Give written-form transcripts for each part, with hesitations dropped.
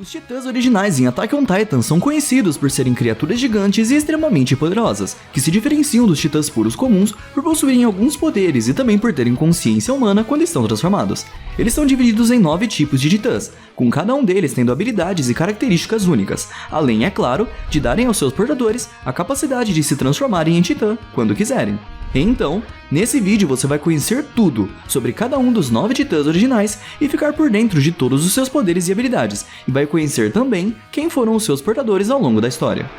Os titãs originais em Attack on Titan são conhecidos por serem criaturas gigantes e extremamente poderosas, que se diferenciam dos titãs puros comuns por possuírem alguns poderes e também por terem consciência humana quando estão transformados. Eles são divididos em 9 tipos de titãs, com cada um deles tendo habilidades e características únicas, além, é claro, de darem aos seus portadores a capacidade de se transformarem em titã quando quiserem. Então, nesse vídeo você vai conhecer tudo sobre cada um dos 9 titãs originais e ficar por dentro de todos os seus poderes e habilidades, e vai conhecer também quem foram os seus portadores ao longo da história.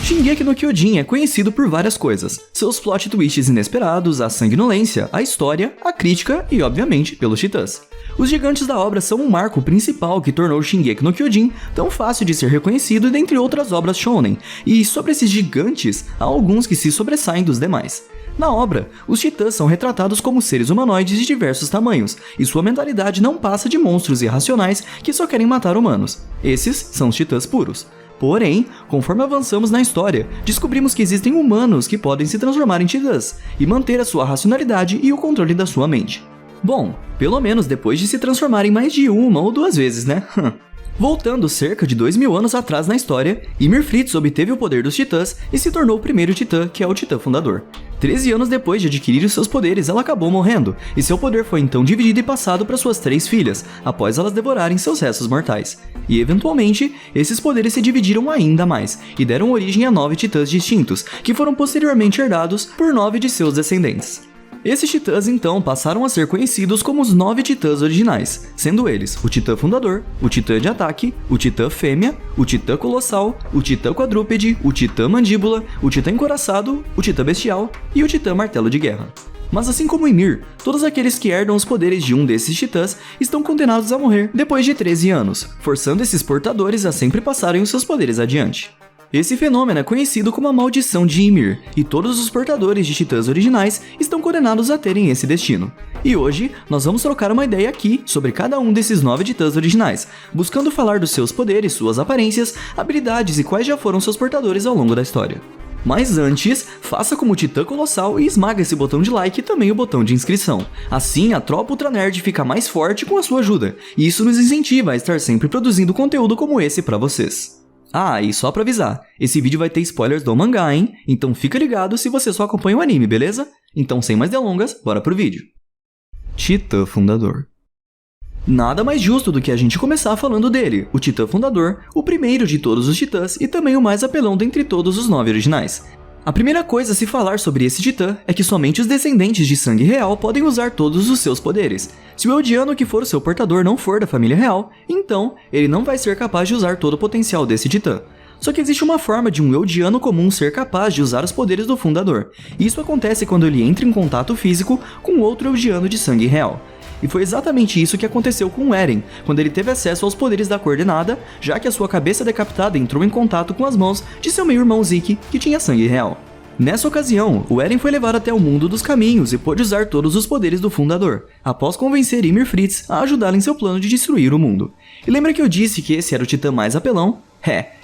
Shingeki no Kyojin é conhecido por várias coisas, seus plot twists inesperados, a sanguinolência, a história, a crítica e, obviamente, pelos titãs. Os gigantes da obra são um marco principal que tornou Shingeki no Kyojin tão fácil de ser reconhecido dentre outras obras shonen, e sobre esses gigantes, há alguns que se sobressaem dos demais. Na obra, os titãs são retratados como seres humanoides de diversos tamanhos, e sua mentalidade não passa de monstros irracionais que só querem matar humanos. Esses são os titãs puros. Porém, conforme avançamos na história, descobrimos que existem humanos que podem se transformar em titãs e manter a sua racionalidade e o controle da sua mente. Bom, pelo menos depois de se transformarem mais de uma ou duas vezes, né? Voltando cerca de 2000 anos atrás na história, Ymir Fritz obteve o poder dos titãs e se tornou o primeiro titã, que é o titã fundador. 13 anos depois de adquirir os seus poderes, ela acabou morrendo, e seu poder foi então dividido e passado para suas 3 filhas, após elas devorarem seus restos mortais. E eventualmente, esses poderes se dividiram ainda mais, e deram origem a 9 titãs distintos, que foram posteriormente herdados por 9 de seus descendentes. Esses titãs então passaram a ser conhecidos como os 9 titãs originais, sendo eles o titã fundador, o titã de ataque, o titã fêmea, o titã colossal, o titã quadrúpede, o titã mandíbula, o titã encoraçado, o titã bestial e o titã martelo de guerra. Mas assim como Ymir, todos aqueles que herdam os poderes de um desses titãs estão condenados a morrer depois de 13 anos, forçando esses portadores a sempre passarem os seus poderes adiante. Esse fenômeno é conhecido como a maldição de Ymir, e todos os portadores de titãs originais estão condenados a terem esse destino. E hoje, nós vamos trocar uma ideia aqui sobre cada um desses 9 titãs originais, buscando falar dos seus poderes, suas aparências, habilidades e quais já foram seus portadores ao longo da história. Mas antes, faça como o Titã Colossal e esmaga esse botão de like e também o botão de inscrição. Assim, a Tropa Ultra Nerd fica mais forte com a sua ajuda, e isso nos incentiva a estar sempre produzindo conteúdo como esse pra vocês. Ah, e só pra avisar, esse vídeo vai ter spoilers do mangá, hein? Então fica ligado se você só acompanha o anime, beleza? Então sem mais delongas, bora pro vídeo. Titã Fundador. Nada mais justo do que a gente começar falando dele, o Titã Fundador, o primeiro de todos os titãs e também o mais apelão dentre todos os 9 originais. A primeira coisa a se falar sobre esse titã é que somente os descendentes de sangue real podem usar todos os seus poderes. Se o Eldiano que for o seu portador não for da família real, então ele não vai ser capaz de usar todo o potencial desse titã. Só que existe uma forma de um Eldiano comum ser capaz de usar os poderes do fundador. Isso acontece quando ele entra em contato físico com outro Eldiano de sangue real. E foi exatamente isso que aconteceu com Eren, quando ele teve acesso aos poderes da Coordenada, já que a sua cabeça decapitada entrou em contato com as mãos de seu meio-irmão Zeke, que tinha sangue real. Nessa ocasião, o Eren foi levado até o mundo dos caminhos e pôde usar todos os poderes do fundador, após convencer Ymir Fritz a ajudá-lo em seu plano de destruir o mundo. E lembra que eu disse que esse era o titã mais apelão?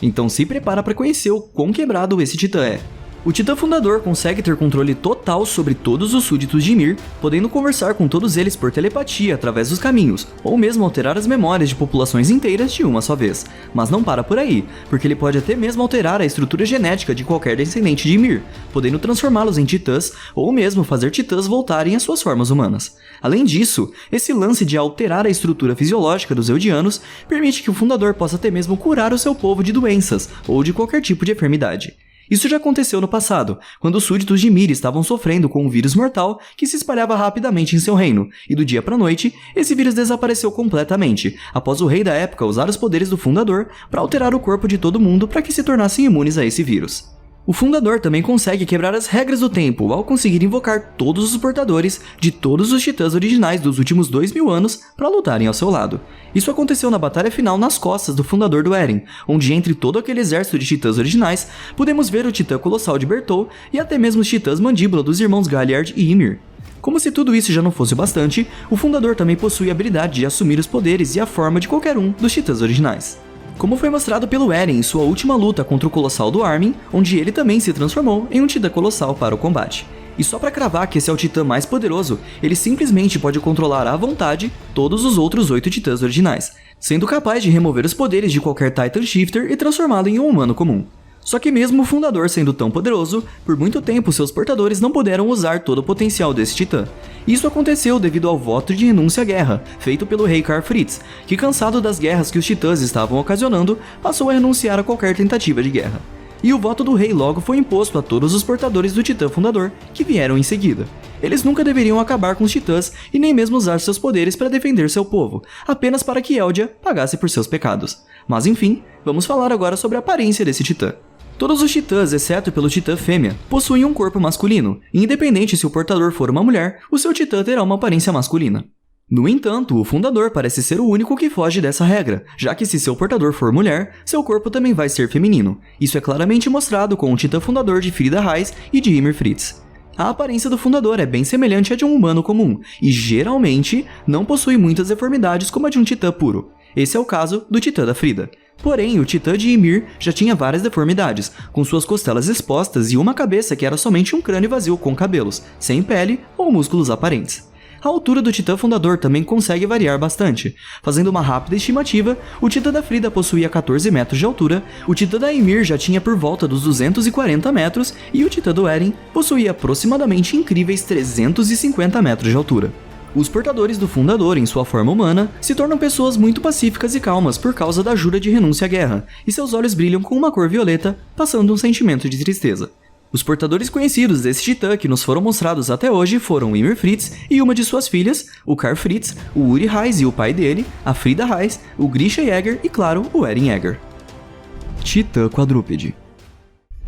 Então se prepara para conhecer o quão quebrado esse titã é. O Titã Fundador consegue ter controle total sobre todos os súditos de Ymir, podendo conversar com todos eles por telepatia através dos caminhos, ou mesmo alterar as memórias de populações inteiras de uma só vez. Mas não para por aí, porque ele pode até mesmo alterar a estrutura genética de qualquer descendente de Ymir, podendo transformá-los em titãs, ou mesmo fazer titãs voltarem às suas formas humanas. Além disso, esse lance de alterar a estrutura fisiológica dos Eldianos permite que o Fundador possa até mesmo curar o seu povo de doenças, ou de qualquer tipo de enfermidade. Isso já aconteceu no passado, quando os súditos de Ymir estavam sofrendo com um vírus mortal que se espalhava rapidamente em seu reino, e do dia para a noite, esse vírus desapareceu completamente, após o rei da época usar os poderes do Fundador para alterar o corpo de todo mundo para que se tornassem imunes a esse vírus. O Fundador também consegue quebrar as regras do tempo ao conseguir invocar todos os portadores de todos os titãs originais dos últimos 2000 anos para lutarem ao seu lado. Isso aconteceu na batalha final nas costas do Fundador do Eren, onde entre todo aquele exército de titãs originais, podemos ver o Titã Colossal de Bertolt e até mesmo os titãs Mandíbula dos irmãos Galliard e Ymir. Como se tudo isso já não fosse o bastante, o Fundador também possui a habilidade de assumir os poderes e a forma de qualquer um dos titãs originais. Como foi mostrado pelo Eren em sua última luta contra o Colossal do Armin, onde ele também se transformou em um Titã Colossal para o combate. E só pra cravar que esse é o titã mais poderoso, ele simplesmente pode controlar à vontade todos os outros 8 titãs originais, sendo capaz de remover os poderes de qualquer Titan Shifter e transformá-lo em um humano comum. Só que mesmo o fundador sendo tão poderoso, por muito tempo seus portadores não puderam usar todo o potencial desse titã. Isso aconteceu devido ao voto de renúncia à guerra, feito pelo rei Karl Fritz, que cansado das guerras que os titãs estavam ocasionando, passou a renunciar a qualquer tentativa de guerra. E o voto do rei logo foi imposto a todos os portadores do titã fundador, que vieram em seguida. Eles nunca deveriam acabar com os titãs e nem mesmo usar seus poderes para defender seu povo, apenas para que Eldia pagasse por seus pecados. Mas enfim, vamos falar agora sobre a aparência desse titã. Todos os titãs, exceto pelo titã fêmea, possuem um corpo masculino, e independente se o portador for uma mulher, o seu titã terá uma aparência masculina. No entanto, o fundador parece ser o único que foge dessa regra, já que se seu portador for mulher, seu corpo também vai ser feminino. Isso é claramente mostrado com o titã fundador de Frida Reiss e de Ymir Fritz. A aparência do fundador é bem semelhante à de um humano comum, e geralmente não possui muitas deformidades como a de um titã puro. Esse é o caso do titã da Frida. Porém, o titã de Ymir já tinha várias deformidades, com suas costelas expostas e uma cabeça que era somente um crânio vazio com cabelos, sem pele ou músculos aparentes. A altura do titã fundador também consegue variar bastante. Fazendo uma rápida estimativa, o titã da Frida possuía 14 metros de altura, o titã da Ymir já tinha por volta dos 240 metros e o titã do Eren possuía aproximadamente incríveis 350 metros de altura. Os portadores do fundador, em sua forma humana, se tornam pessoas muito pacíficas e calmas por causa da jura de renúncia à guerra, e seus olhos brilham com uma cor violeta, passando um sentimento de tristeza. Os portadores conhecidos desse titã que nos foram mostrados até hoje foram Ymir Fritz e uma de suas filhas, o Karl Fritz, o Uri Reiss e o pai dele, a Frida Reiss, o Grisha Jäger e, claro, o Eren Jäger. Titã quadrúpede.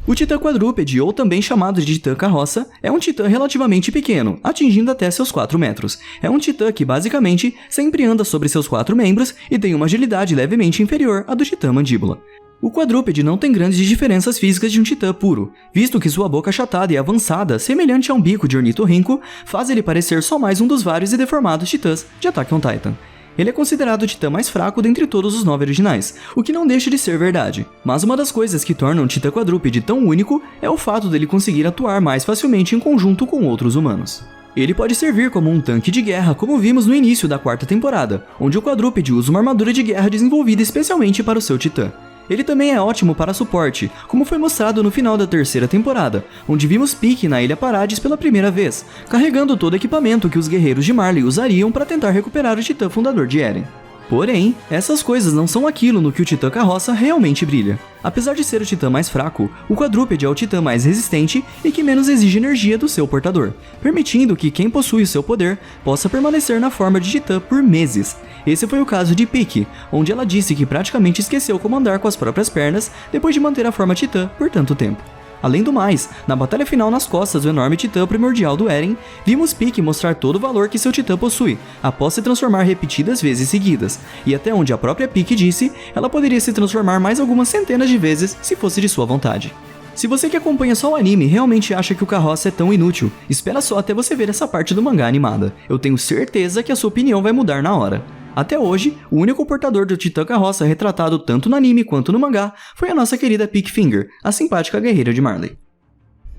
O titã quadrúpede, ou também chamado de titã carroça, é um titã relativamente pequeno, atingindo até seus 4 metros. É um titã que basicamente sempre anda sobre seus 4 membros e tem uma agilidade levemente inferior à do titã mandíbula. O quadrúpede não tem grandes diferenças físicas de um titã puro, visto que sua boca achatada e avançada, semelhante a um bico de ornitorrinco, faz ele parecer só mais um dos vários e deformados titãs de Attack on Titan. Ele é considerado o titã mais fraco dentre todos os 9 originais, o que não deixa de ser verdade. Mas uma das coisas que torna o titã quadrúpede tão único é o fato dele conseguir atuar mais facilmente em conjunto com outros humanos. Ele pode servir como um tanque de guerra, como vimos no início da 4ª temporada, onde o quadrúpede usa uma armadura de guerra desenvolvida especialmente para o seu titã. Ele também é ótimo para suporte, como foi mostrado no final da 3ª temporada, onde vimos Pieck na Ilha Parades pela primeira vez, carregando todo o equipamento que os guerreiros de Marley usariam para tentar recuperar o titã fundador de Eren. Porém, essas coisas não são aquilo no que o titã carroça realmente brilha. Apesar de ser o titã mais fraco, o quadrúpede é o titã mais resistente e que menos exige energia do seu portador, permitindo que quem possui o seu poder possa permanecer na forma de titã por meses. Esse foi o caso de Pieck, onde ela disse que praticamente esqueceu como andar com as próprias pernas depois de manter a forma titã por tanto tempo. Além do mais, na batalha final nas costas do enorme titã primordial do Eren, vimos Pieck mostrar todo o valor que seu titã possui, após se transformar repetidas vezes seguidas, e até onde a própria Pieck disse, ela poderia se transformar mais algumas centenas de vezes se fosse de sua vontade. Se você que acompanha só o anime realmente acha que o carroça é tão inútil, espera só até você ver essa parte do mangá animada. Eu tenho certeza que a sua opinião vai mudar na hora. Até hoje, o único portador do titã carroça retratado tanto no anime quanto no mangá foi a nossa querida Pieck Finger, a simpática guerreira de Marley.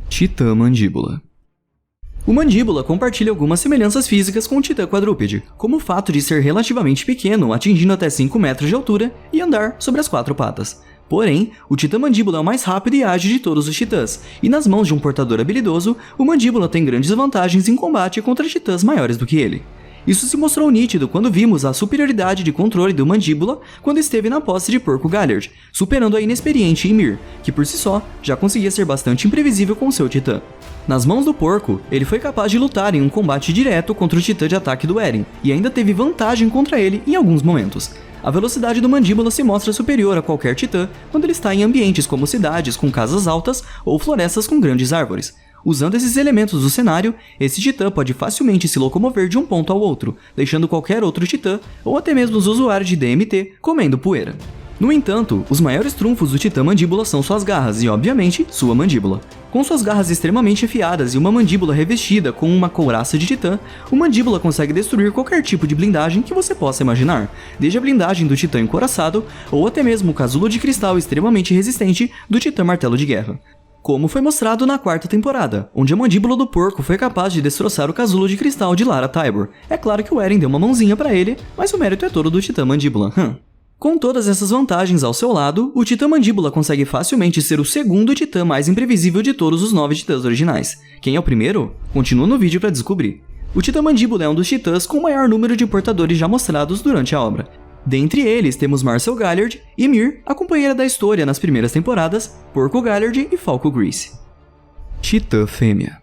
Titã mandíbula. O mandíbula compartilha algumas semelhanças físicas com o titã quadrúpede, como o fato de ser relativamente pequeno, atingindo até 5 metros de altura, e andar sobre as 4 patas. Porém, o titã mandíbula é o mais rápido e ágil de todos os titãs, e nas mãos de um portador habilidoso, o mandíbula tem grandes vantagens em combate contra titãs maiores do que ele. Isso se mostrou nítido quando vimos a superioridade de controle do mandíbula quando esteve na posse de Porco Galliard, superando a inexperiente Ymir, que por si só já conseguia ser bastante imprevisível com seu titã. Nas mãos do porco, ele foi capaz de lutar em um combate direto contra o titã de ataque do Eren, e ainda teve vantagem contra ele em alguns momentos. A velocidade do mandíbula se mostra superior a qualquer titã quando ele está em ambientes como cidades com casas altas ou florestas com grandes árvores. Usando esses elementos do cenário, esse titã pode facilmente se locomover de um ponto ao outro, deixando qualquer outro titã, ou até mesmo os usuários de DMT, comendo poeira. No entanto, os maiores trunfos do titã mandíbula são suas garras e, obviamente, sua mandíbula. Com suas garras extremamente afiadas e uma mandíbula revestida com uma couraça de titã, o mandíbula consegue destruir qualquer tipo de blindagem que você possa imaginar, desde a blindagem do titã encouraçado, ou até mesmo o casulo de cristal extremamente resistente do titã martelo de guerra. como foi mostrado na 4ª temporada, onde a mandíbula do porco foi capaz de destroçar o casulo de cristal de Lara Tybur. É claro que o Eren deu uma mãozinha pra ele, mas o mérito é todo do Titã Mandíbula. Com todas essas vantagens ao seu lado, o Titã Mandíbula consegue facilmente ser o segundo titã mais imprevisível de todos os 9 titãs originais. Quem é o primeiro? Continua no vídeo para descobrir. O Titã Mandíbula é um dos titãs com o maior número de portadores já mostrados durante a obra. Dentre eles temos Marcel Galliard, Ymir, a companheira da história nas primeiras temporadas, Porco Galliard e Falco Grease. Titã Fêmea.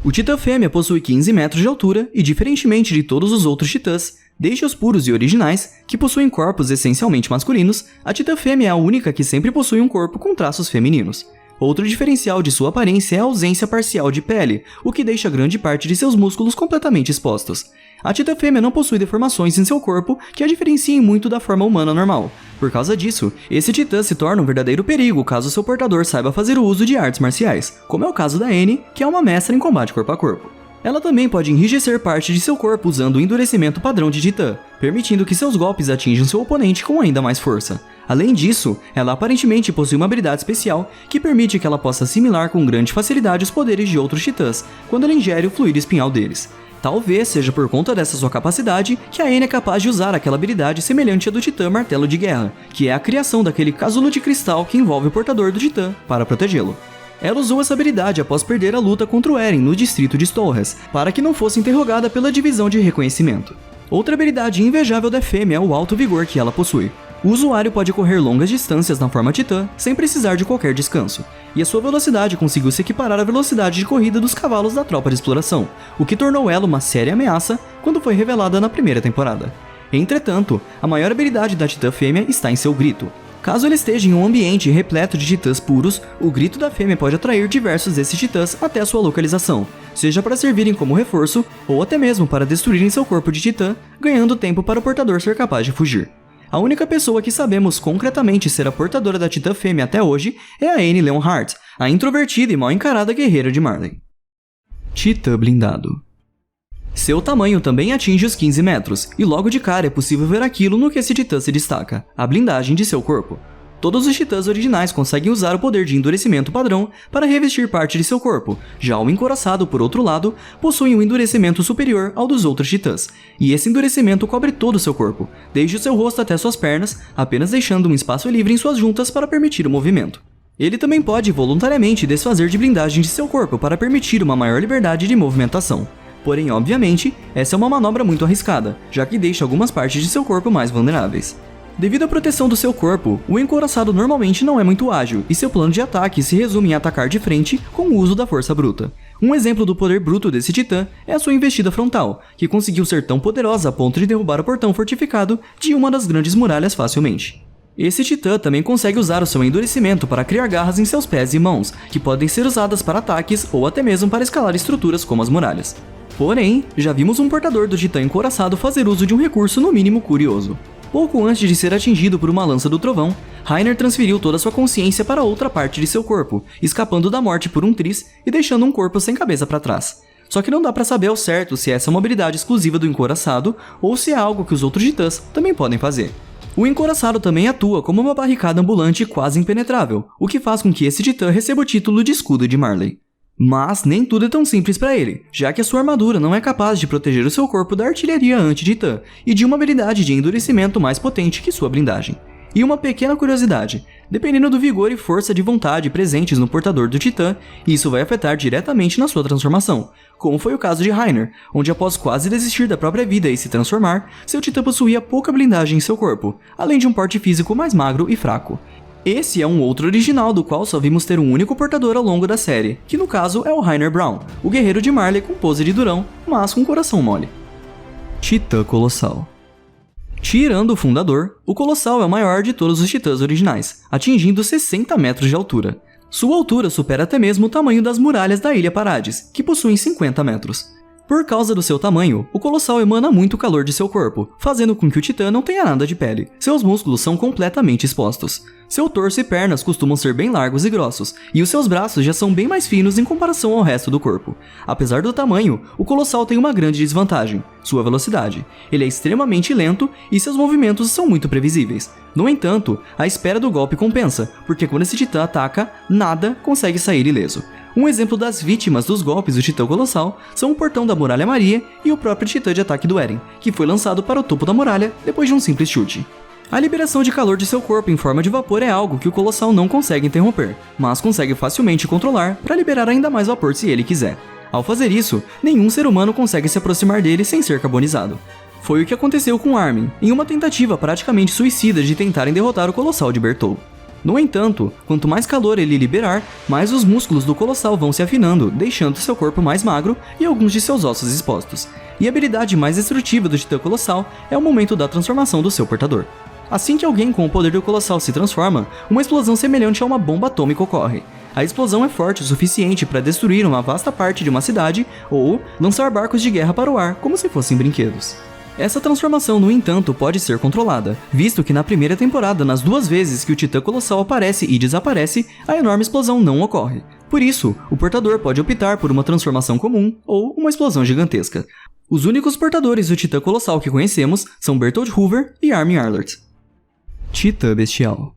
O Titã Fêmea possui 15 metros de altura e, diferentemente de todos os outros titãs, desde os puros e originais, que possuem corpos essencialmente masculinos, a Titã Fêmea é a única que sempre possui um corpo com traços femininos. Outro diferencial de sua aparência é a ausência parcial de pele, o que deixa grande parte de seus músculos completamente expostos. A Titã Fêmea não possui deformações em seu corpo que a diferenciem muito da forma humana normal. Por causa disso, esse titã se torna um verdadeiro perigo caso seu portador saiba fazer o uso de artes marciais, como é o caso da Annie, que é uma mestra em combate corpo a corpo. Ela também pode enrijecer parte de seu corpo usando o endurecimento padrão de titã, permitindo que seus golpes atinjam seu oponente com ainda mais força. Além disso, ela aparentemente possui uma habilidade especial que permite que ela possa assimilar com grande facilidade os poderes de outros titãs, quando ela ingere o fluido espinhal deles. Talvez seja por conta dessa sua capacidade que a Annie é capaz de usar aquela habilidade semelhante à do Titã Martelo de Guerra, que é a criação daquele casulo de cristal que envolve o portador do Titã para protegê-lo. Ela usou essa habilidade após perder a luta contra o Eren no distrito de Stolres, para que não fosse interrogada pela divisão de reconhecimento. Outra habilidade invejável da fêmea é o alto vigor que ela possui. O usuário pode correr longas distâncias na forma titã, sem precisar de qualquer descanso, e a sua velocidade conseguiu se equiparar à velocidade de corrida dos cavalos da tropa de exploração, o que tornou ela uma séria ameaça quando foi revelada na primeira temporada. Entretanto, a maior habilidade da titã fêmea está em seu grito. Caso ela esteja em um ambiente repleto de titãs puros, o grito da fêmea pode atrair diversos desses titãs até a sua localização, seja para servirem como reforço, ou até mesmo para destruírem seu corpo de titã, ganhando tempo para o portador ser capaz de fugir. A única pessoa que sabemos concretamente ser a portadora da titã fêmea até hoje é a Annie Leonhardt, a introvertida e mal encarada guerreira de Marley. Titã blindado. Seu tamanho também atinge os 15 metros, e logo de cara é possível ver aquilo no que esse titã se destaca, a blindagem de seu corpo. Todos os titãs originais conseguem usar o poder de endurecimento padrão para revestir parte de seu corpo, já o encouraçado, por outro lado, possui um endurecimento superior ao dos outros titãs, e esse endurecimento cobre todo o seu corpo, desde o seu rosto até suas pernas, apenas deixando um espaço livre em suas juntas para permitir o movimento. Ele também pode voluntariamente desfazer de blindagem de seu corpo para permitir uma maior liberdade de movimentação. Porém, obviamente, essa é uma manobra muito arriscada, já que deixa algumas partes de seu corpo mais vulneráveis. Devido à proteção do seu corpo, o encouraçado normalmente não é muito ágil, e seu plano de ataque se resume em atacar de frente com o uso da força bruta. Um exemplo do poder bruto desse titã é a sua investida frontal, que conseguiu ser tão poderosa a ponto de derrubar o portão fortificado de uma das grandes muralhas facilmente. Esse titã também consegue usar o seu endurecimento para criar garras em seus pés e mãos, que podem ser usadas para ataques ou até mesmo para escalar estruturas como as muralhas. Porém, já vimos um portador do titã encouraçado fazer uso de um recurso no mínimo curioso. Pouco antes de ser atingido por uma lança do trovão, Reiner transferiu toda sua consciência para outra parte de seu corpo, escapando da morte por um tris e deixando um corpo sem cabeça para trás. Só que não dá para saber ao certo se essa é uma habilidade exclusiva do encouraçado ou se é algo que os outros titãs também podem fazer. O encouraçado também atua como uma barricada ambulante quase impenetrável, o que faz com que esse titã receba o título de escudo de Marley. Mas nem tudo é tão simples para ele, já que a sua armadura não é capaz de proteger o seu corpo da artilharia anti-titã e de uma habilidade de endurecimento mais potente que sua blindagem. E uma pequena curiosidade, dependendo do vigor e força de vontade presentes no portador do titã, isso vai afetar diretamente na sua transformação, como foi o caso de Reiner, onde após quase desistir da própria vida e se transformar, seu titã possuía pouca blindagem em seu corpo, além de um porte físico mais magro e fraco. Esse é um outro original do qual só vimos ter um único portador ao longo da série, que no caso é o Reiner Braun, o guerreiro de Marley com pose de durão, mas com coração mole. Titã Colossal. Tirando o fundador, o Colossal é o maior de todos os titãs originais, atingindo 60 metros de altura. Sua altura supera até mesmo o tamanho das muralhas da Ilha Parades, que possuem 50 metros. Por causa do seu tamanho, o Colossal emana muito calor de seu corpo, fazendo com que o titã não tenha nada de pele. Seus músculos são completamente expostos. Seu torso e pernas costumam ser bem largos e grossos, e os seus braços já são bem mais finos em comparação ao resto do corpo. Apesar do tamanho, o Colossal tem uma grande desvantagem. sua velocidade. Ele é extremamente lento e seus movimentos são muito previsíveis. No entanto, a espera do golpe compensa, porque quando esse titã ataca, nada consegue sair ileso. Um exemplo das vítimas dos golpes do Titã Colossal são o Portão da Muralha Maria e o próprio Titã de Ataque do Eren, que foi lançado para o topo da muralha depois de um simples chute. A liberação de calor de seu corpo em forma de vapor é algo que o Colossal não consegue interromper, mas consegue facilmente controlar para liberar ainda mais vapor se ele quiser. Ao fazer isso, nenhum ser humano consegue se aproximar dele sem ser carbonizado. Foi o que aconteceu com Armin, em uma tentativa praticamente suicida de tentarem derrotar o Colossal de Bertholdt. No entanto, quanto mais calor ele liberar, mais os músculos do Colossal vão se afinando, deixando seu corpo mais magro e alguns de seus ossos expostos. E a habilidade mais destrutiva do Titã Colossal é o momento da transformação do seu portador. Assim que alguém com o poder do Colossal se transforma, uma explosão semelhante a uma bomba atômica ocorre. A explosão é forte o suficiente para destruir uma vasta parte de uma cidade ou lançar barcos de guerra para o ar como se fossem brinquedos. Essa transformação, no entanto, pode ser controlada, visto que na primeira temporada, nas 2 vezes que o Titã Colossal aparece e desaparece, a enorme explosão não ocorre. Por isso, o portador pode optar por uma transformação comum ou uma explosão gigantesca. Os únicos portadores do Titã Colossal que conhecemos são Bertholdt Hoover e Armin Arlert. Titã Bestial.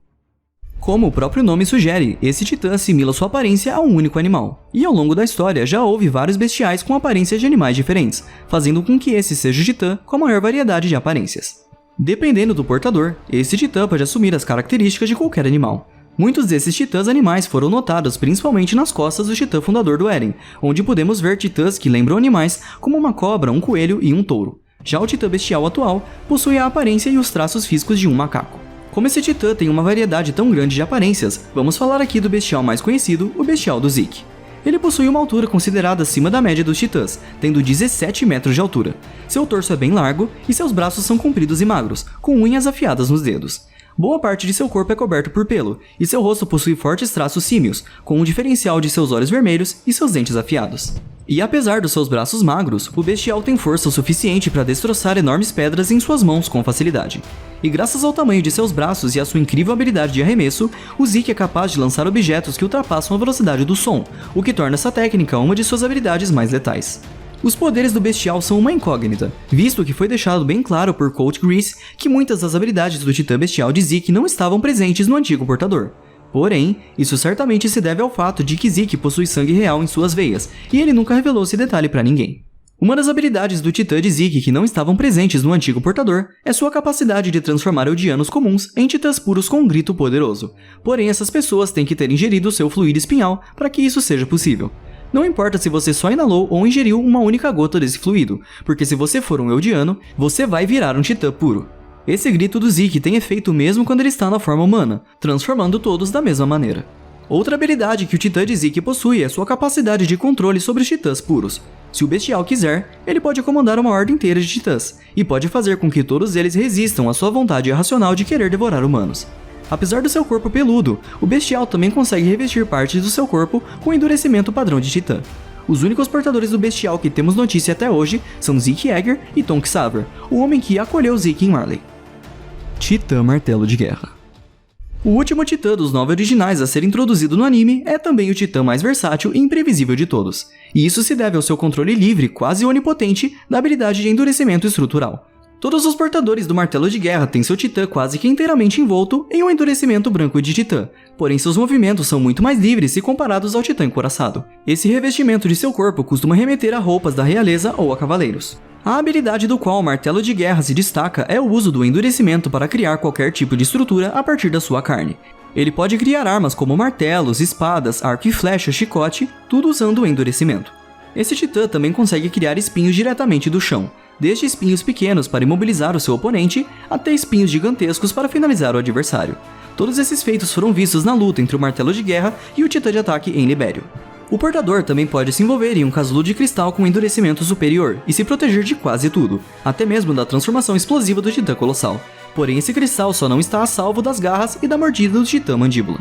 Como o próprio nome sugere, esse titã assimila sua aparência a um único animal. E ao longo da história já houve vários bestiais com aparências de animais diferentes, fazendo com que esse seja o titã com a maior variedade de aparências. Dependendo do portador, esse titã pode assumir as características de qualquer animal. Muitos desses titãs animais foram notados principalmente nas costas do titã fundador do Eren, onde podemos ver titãs que lembram animais como uma cobra, um coelho e um touro. Já o titã bestial atual possui a aparência e os traços físicos de um macaco. Como esse titã tem uma variedade tão grande de aparências, vamos falar aqui do bestial mais conhecido, o bestial do Zeke. Ele possui uma altura considerada acima da média dos titãs, tendo 17 metros de altura. Seu torso é bem largo e seus braços são compridos e magros, com unhas afiadas nos dedos. Boa parte de seu corpo é coberto por pelo, e seu rosto possui fortes traços símios, com um diferencial de seus olhos vermelhos e seus dentes afiados. E apesar dos seus braços magros, o bestial tem força o suficiente para destroçar enormes pedras em suas mãos com facilidade. E graças ao tamanho de seus braços e à sua incrível habilidade de arremesso, o Zeke é capaz de lançar objetos que ultrapassam a velocidade do som, o que torna essa técnica uma de suas habilidades mais letais. Os poderes do bestial são uma incógnita, visto que foi deixado bem claro por Coach Grease que muitas das habilidades do titã bestial de Zeke não estavam presentes no antigo portador. Porém, isso certamente se deve ao fato de que Zeke possui sangue real em suas veias, e ele nunca revelou esse detalhe para ninguém. Uma das habilidades do titã de Zeke que não estavam presentes no antigo portador é sua capacidade de transformar eldianos comuns em titãs puros com um grito poderoso. Porém, essas pessoas têm que ter ingerido seu fluido espinhal para que isso seja possível. Não importa se você só inalou ou ingeriu uma única gota desse fluido, porque se você for um eldiano, você vai virar um titã puro. Esse grito do Zeke tem efeito mesmo quando ele está na forma humana, transformando todos da mesma maneira. Outra habilidade que o titã de Zeke possui é sua capacidade de controle sobre os titãs puros. Se o bestial quiser, ele pode comandar uma horda inteira de titãs, e pode fazer com que todos eles resistam à sua vontade irracional de querer devorar humanos. Apesar do seu corpo peludo, o bestial também consegue revestir partes do seu corpo com endurecimento padrão de titã. Os únicos portadores do bestial que temos notícia até hoje são Zeke Yeager e Tonk Saver, o homem que acolheu Zeke em Marley. Titã Martelo de Guerra. O último titã dos 9 originais a ser introduzido no anime é também o titã mais versátil e imprevisível de todos, e isso se deve ao seu controle livre, quase onipotente, da habilidade de endurecimento estrutural. Todos os portadores do Martelo de Guerra têm seu titã quase que inteiramente envolto em um endurecimento branco de titã, porém seus movimentos são muito mais livres se comparados ao titã encouraçado. Esse revestimento de seu corpo costuma remeter a roupas da realeza ou a cavaleiros. A habilidade do qual o Martelo de Guerra se destaca é o uso do endurecimento para criar qualquer tipo de estrutura a partir da sua carne. Ele pode criar armas como martelos, espadas, arco e flecha, chicote, tudo usando o endurecimento. Esse titã também consegue criar espinhos diretamente do chão, desde espinhos pequenos para imobilizar o seu oponente, até espinhos gigantescos para finalizar o adversário. Todos esses feitos foram vistos na luta entre o Martelo de Guerra e o Titã de Ataque em Libério. O portador também pode se envolver em um casulo de cristal com endurecimento superior e se proteger de quase tudo, até mesmo da transformação explosiva do Titã Colossal. Porém, esse cristal só não está a salvo das garras e da mordida do Titã Mandíbula.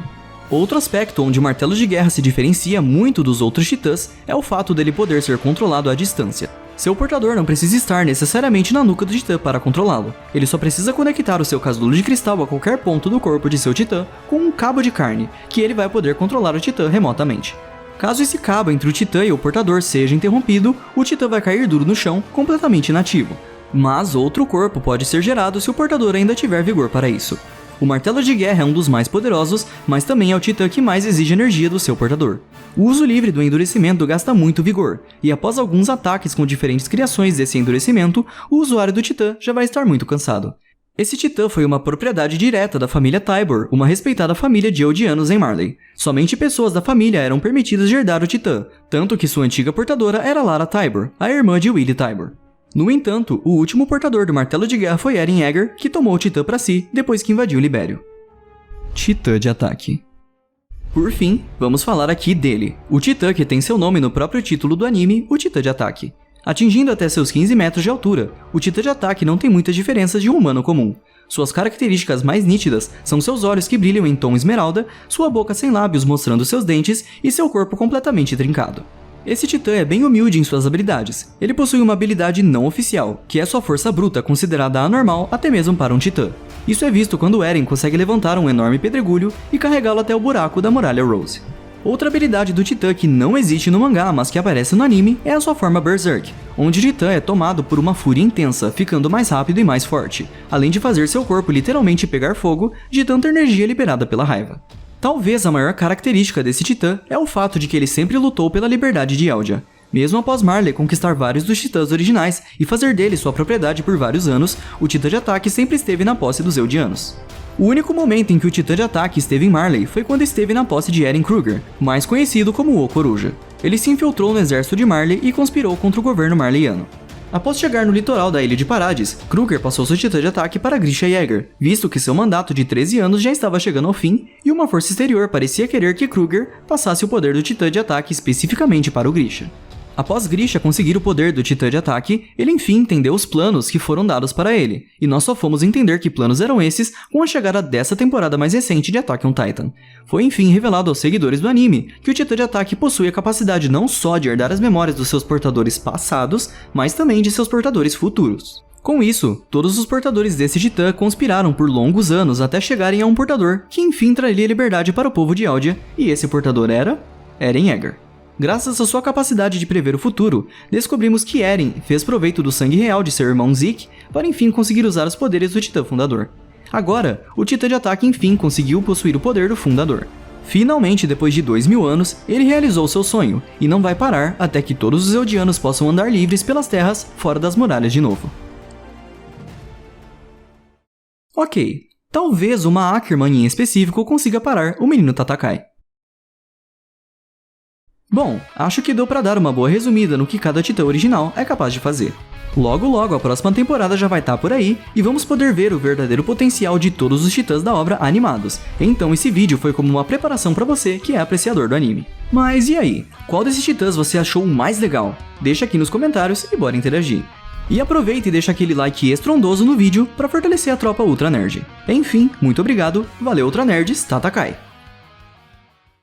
Outro aspecto onde o Martelo de Guerra se diferencia muito dos outros titãs é o fato dele poder ser controlado à distância. Seu portador não precisa estar necessariamente na nuca do titã para controlá-lo. Ele só precisa conectar o seu casulo de cristal a qualquer ponto do corpo de seu titã com um cabo de carne, que ele vai poder controlar o titã remotamente. Caso esse cabo entre o Titã e o portador seja interrompido, o Titã vai cair duro no chão, completamente inativo. Mas outro corpo pode ser gerado se o portador ainda tiver vigor para isso. O martelo de guerra é um dos mais poderosos, mas também é o Titã que mais exige energia do seu portador. O uso livre do endurecimento gasta muito vigor, e após alguns ataques com diferentes criações desse endurecimento, o usuário do Titã já vai estar muito cansado. Esse Titã foi uma propriedade direta da família Tybor, uma respeitada família de Eldianos em Marley. Somente pessoas da família eram permitidas de herdar o Titã, tanto que sua antiga portadora era Lara Tybor, a irmã de Willie Tybor. No entanto, o último portador do martelo de guerra foi Eren Yeager, que tomou o Titã para si depois que invadiu Libério. Titã de ataque. Por fim, vamos falar aqui dele, o Titã que tem seu nome no próprio título do anime, o Titã de ataque. Atingindo até seus 15 metros de altura, o Titã de ataque não tem muitas diferenças de um humano comum. Suas características mais nítidas são seus olhos que brilham em tom esmeralda, sua boca sem lábios mostrando seus dentes e seu corpo completamente trincado. Esse Titã é bem humilde em suas habilidades. Ele possui uma habilidade não oficial, que é sua força bruta, considerada anormal até mesmo para um Titã. Isso é visto quando Eren consegue levantar um enorme pedregulho e carregá-lo até o buraco da Muralha Rose. Outra habilidade do Titã que não existe no mangá, mas que aparece no anime, é a sua forma Berserk, onde o Titã é tomado por uma fúria intensa, ficando mais rápido e mais forte, além de fazer seu corpo literalmente pegar fogo de tanta energia liberada pela raiva. Talvez a maior característica desse Titã é o fato de que ele sempre lutou pela liberdade de Eldia. Mesmo após Marley conquistar vários dos Titãs originais e fazer dele sua propriedade por vários anos, o Titã de ataque sempre esteve na posse dos Eldianos. O único momento em que o Titã de ataque esteve em Marley foi quando esteve na posse de Eren Kruger, mais conhecido como o Coruja. Ele se infiltrou no exército de Marley e conspirou contra o governo marleyano. Após chegar no litoral da ilha de Parades, Kruger passou seu Titã de ataque para Grisha Yeager, visto que seu mandato de 13 anos já estava chegando ao fim e uma força exterior parecia querer que Kruger passasse o poder do Titã de ataque especificamente para o Grisha. Após Grisha conseguir o poder do Titã de ataque, ele enfim entendeu os planos que foram dados para ele, e nós só fomos entender que planos eram esses com a chegada dessa temporada mais recente de Attack on Titan. Foi enfim revelado aos seguidores do anime que o Titã de ataque possui a capacidade não só de herdar as memórias dos seus portadores passados, mas também de seus portadores futuros. Com isso, todos os portadores desse Titã conspiraram por longos anos até chegarem a um portador que enfim traria liberdade para o povo de Eldia, e esse portador era Eren Yeager. Graças à sua capacidade de prever o futuro, descobrimos que Eren fez proveito do sangue real de seu irmão Zeke para enfim conseguir usar os poderes do Titã Fundador. Agora, o Titã de ataque enfim conseguiu possuir o poder do Fundador. Finalmente, depois de 2000 anos, ele realizou seu sonho, e não vai parar até que todos os Eldianos possam andar livres pelas terras fora das muralhas de novo. Ok, talvez uma Ackerman em específico consiga parar o menino Tatakai. Bom, acho que deu pra dar uma boa resumida no que cada Titã original é capaz de fazer. Logo logo a próxima temporada já vai estar por aí e vamos poder ver o verdadeiro potencial de todos os Titãs da obra animados. Então esse vídeo foi como uma preparação pra você que é apreciador do anime. Mas e aí? Qual desses Titãs você achou o mais legal? Deixa aqui nos comentários e bora interagir. E aproveita e deixa aquele like estrondoso no vídeo pra fortalecer a tropa Ultra Nerd. Enfim, muito obrigado, valeu Ultra Nerds, Tatakai!